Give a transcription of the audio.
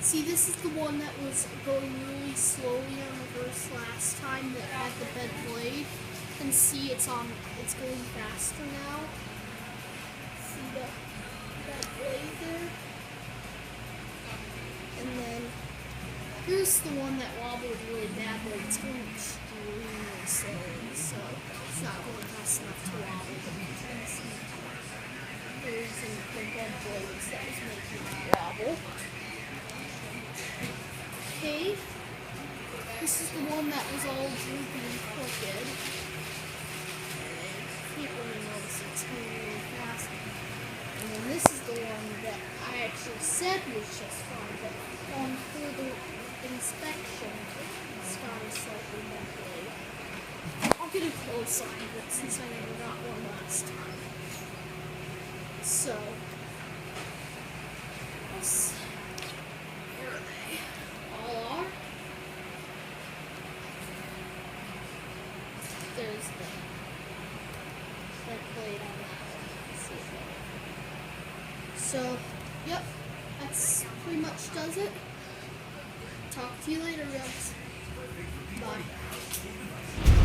See, this is the one that was going really slowly on reverse last time that had the bent blade. And see, it's going faster now. See the bent blade there? And then here's the one that wobbled really bad, but it's going extremely slowly, so it's not going fast enough to wobble. There's the bent blades that was making it wobble. Okay, this is the one that was all droopy and crooked. Can't really notice it's going really fast. And then this is the one that I actually said was just fine, but on further inspection, it's got a slightly bent blade. I'll get a close line of it since I never got one last time. So, where are they? All are. There's the blade on that one. So, yep, that's pretty much does it. Talk to you later, guys. Bye.